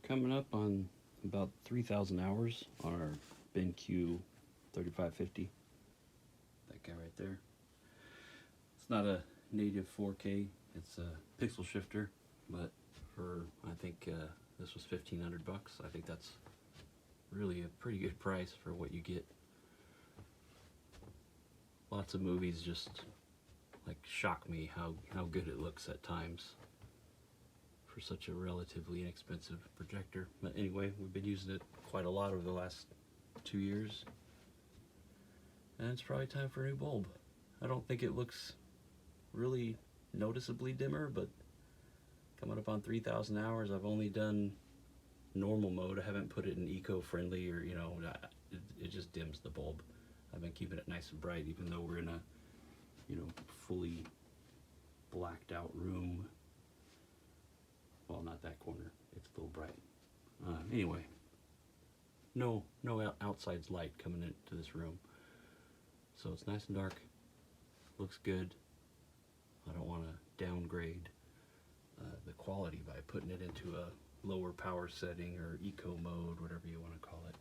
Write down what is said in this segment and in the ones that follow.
coming up on about 3,000 hours on our BenQ 3550. That guy right there. It's not a native 4K, it's a pixel shifter, but for, I think this was 1,500 bucks. I think that's really a pretty good price for what you get. Lots of movies just like shock me how good it looks at times for such a relatively inexpensive projector. But anyway, we've been using it quite a lot over the last 2 years, and it's probably time for a new bulb. I don't think it looks really noticeably dimmer, but coming up on 3,000 hours, I've only done normal mode. I haven't put it in eco-friendly, or it just dims the bulb. I've been keeping it nice and bright, even though we're in a fully blacked out room. Well, not that corner, it's a little bright. Anyway, no outside light coming into this room, so it's nice and dark, looks good. I don't want to downgrade the quality by putting it into a lower power setting or eco mode, whatever you want to call it.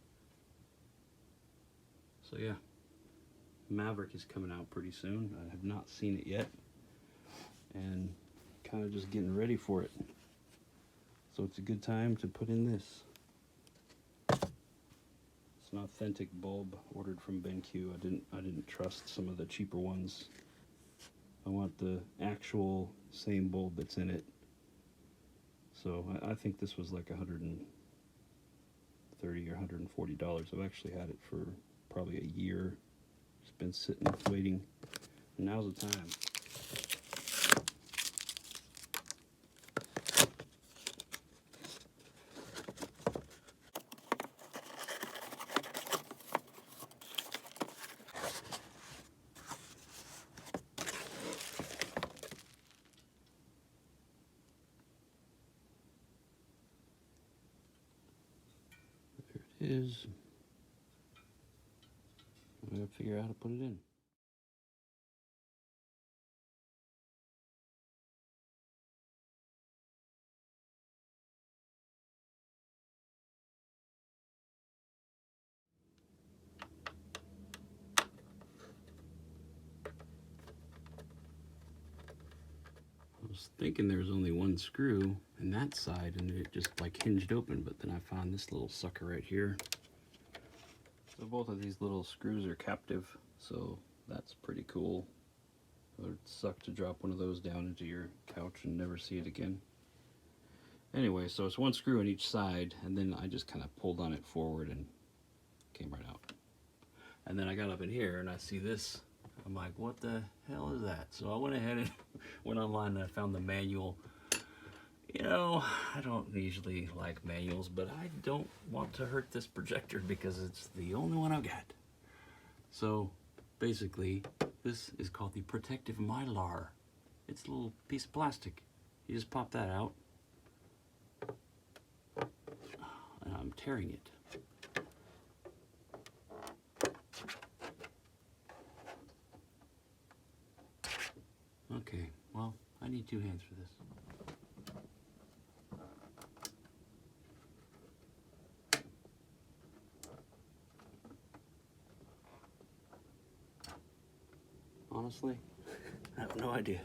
So yeah, Maverick is coming out pretty soon. I have not seen it yet, and kind of just getting ready for it. So it's a good time to put in this. It's an authentic bulb ordered from BenQ. I didn't trust some of the cheaper ones. I want the actual same bulb that's in it. So I think this was like $130 or $140. I've actually had it for probably a year. Just been sitting waiting. And now's the time. Is I'm gonna figure out how to put it in. I was thinking there was only one screw in that side and it just like hinged open, but then I found this little sucker right here. So both of these little screws are captive, so that's pretty cool. It would suck to drop one of those down into your couch and never see it again. Anyway, so it's one screw on each side, and then I just kind of pulled on it forward and came right out. And then I got up in here and I see this. I'm like, what the hell is that? So I went ahead and went online and I found the manual. I don't usually like manuals, but I don't want to hurt this projector because it's the only one I've got. So basically, this is called the protective mylar. It's a little piece of plastic. You just pop that out. And I'm tearing it. Okay, well, I need 2 hands for this. Honestly, I have no idea.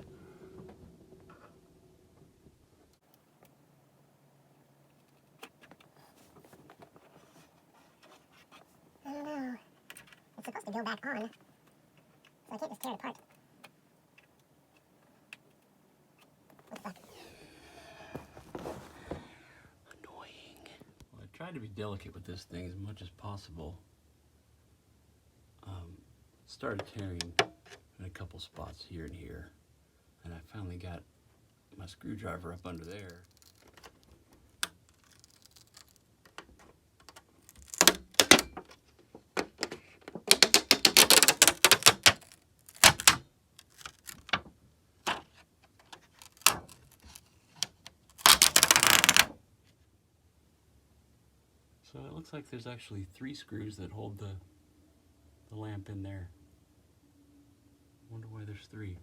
I don't know. It's supposed to go back on, so I can't just tear it apart. What the fuck? Annoying. Well, I tried to be delicate with this thing as much as possible. Started tearing in a couple spots here and here, and I finally got my screwdriver up under there. So it looks like there's actually 3 screws that hold the lamp in there. Wonder why there's 3.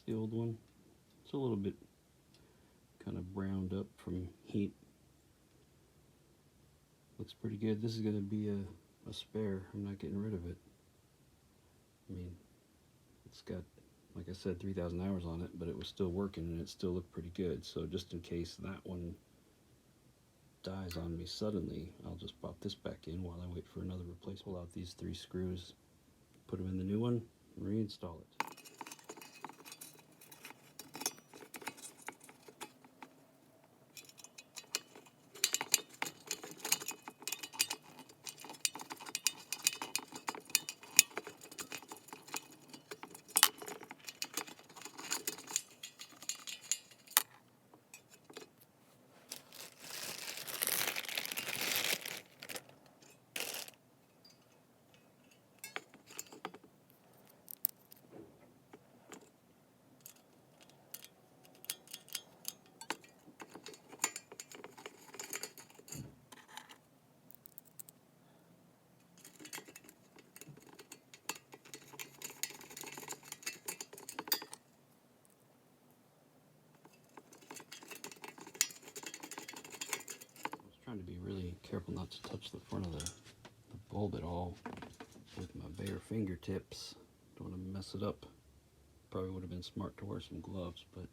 There's the old one. It's a little bit kind of browned up from heat. Looks pretty good. This is going to be a spare. I'm not getting rid of it. I mean, it's got, like I said, 3,000 hours on it, but it was still working and it still looked pretty good. So just in case that one dies on me suddenly, I'll just pop this back in while I wait for another replacement. Pull out these 3 screws, put them in the new one, and reinstall it. Trying to be really careful not to touch the front of the bulb at all with my bare fingertips. Don't want to mess it up. Probably would have been smart to wear some gloves, but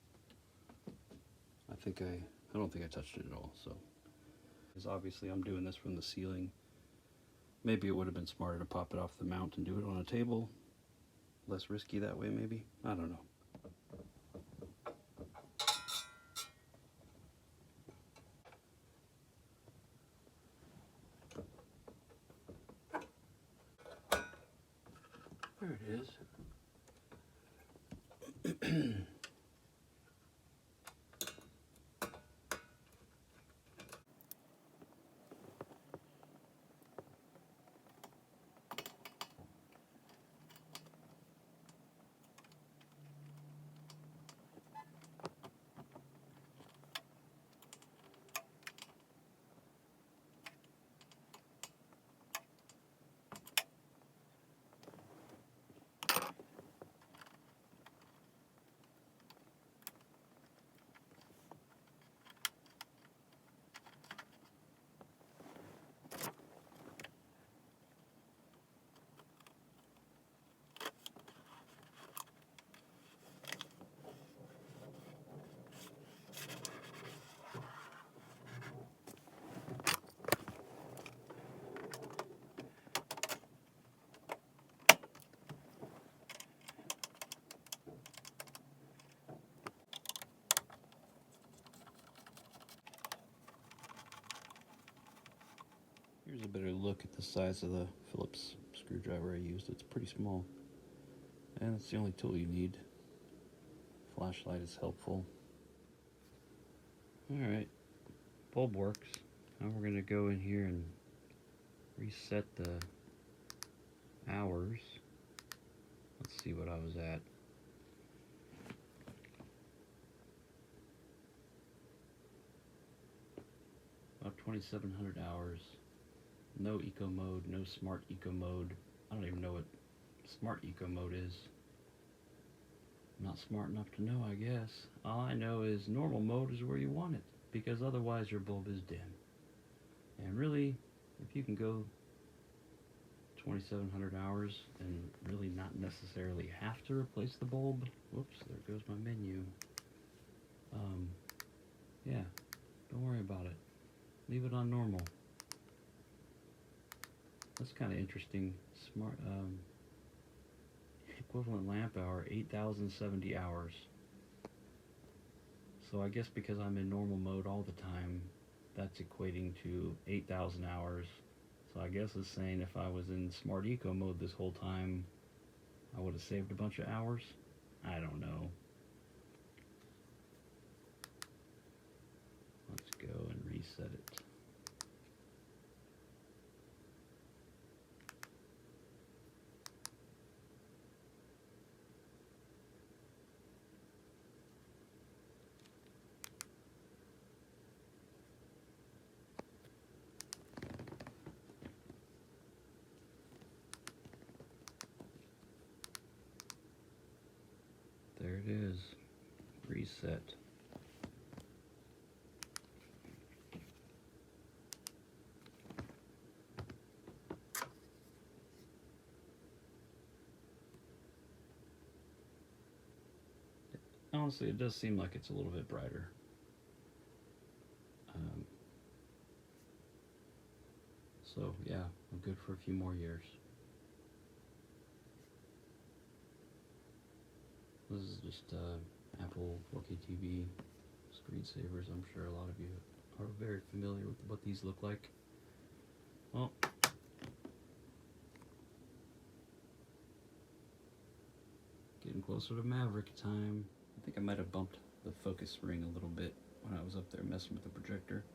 I don't think I touched it at all. So, because obviously I'm doing this from the ceiling. Maybe it would have been smarter to pop it off the mount and do it on a table. Less risky that way, maybe. I don't know. There it is. Here's a better look at the size of the Phillips screwdriver I used. It's pretty small, and it's the only tool you need. Flashlight is helpful. Alright, bulb works. Now we're going to go in here and reset the hours. Let's see what I was at. About 2,700 hours. No eco mode, no smart eco mode. I don't even know what smart eco mode is. I'm not smart enough to know, I guess. All I know is normal mode is where you want it, because otherwise your bulb is dim. And really, if you can go 2,700 hours and really not necessarily have to replace the bulb, whoops, there goes my menu. Yeah, don't worry about it. Leave it on normal. That's kind of interesting. Smart, equivalent lamp hour, 8,070 hours. So I guess because I'm in normal mode all the time, that's equating to 8,000 hours. So I guess it's saying if I was in smart eco mode this whole time, I would have saved a bunch of hours. I don't know. Let's go and reset it. There it is. set. Honestly, it does seem like it's a little bit brighter. So yeah, I'm good for a few more years. This is just Apple 4K TV screensavers. I'm sure a lot of you are very familiar with what these look like. Well, getting closer to Maverick time. I think I might have bumped the focus ring a little bit when I was up there messing with the projector.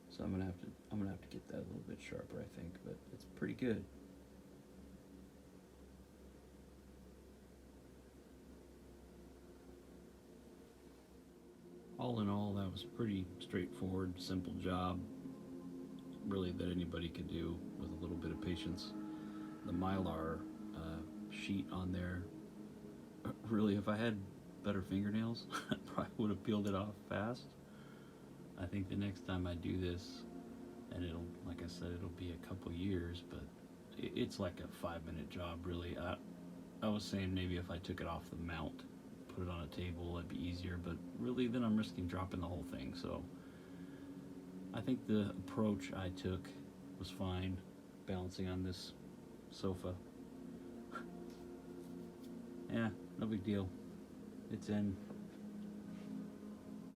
So I'm gonna have to get that a little bit sharper, I think, but it's pretty good. All in all, that was a pretty straightforward, simple job, really, that anybody could do with a little bit of patience. The Mylar sheet on there, really, if I had better fingernails, I probably would have peeled it off fast. I think the next time I do this, and it'll, like I said, it'll be a couple years, but it's like a 5-minute job, really. I was saying maybe if I took it off the mount, put it on a table, it'd be easier, but really then I'm risking dropping the whole thing. So I think the approach I took was fine, balancing on this sofa. Yeah, no big deal. It's in.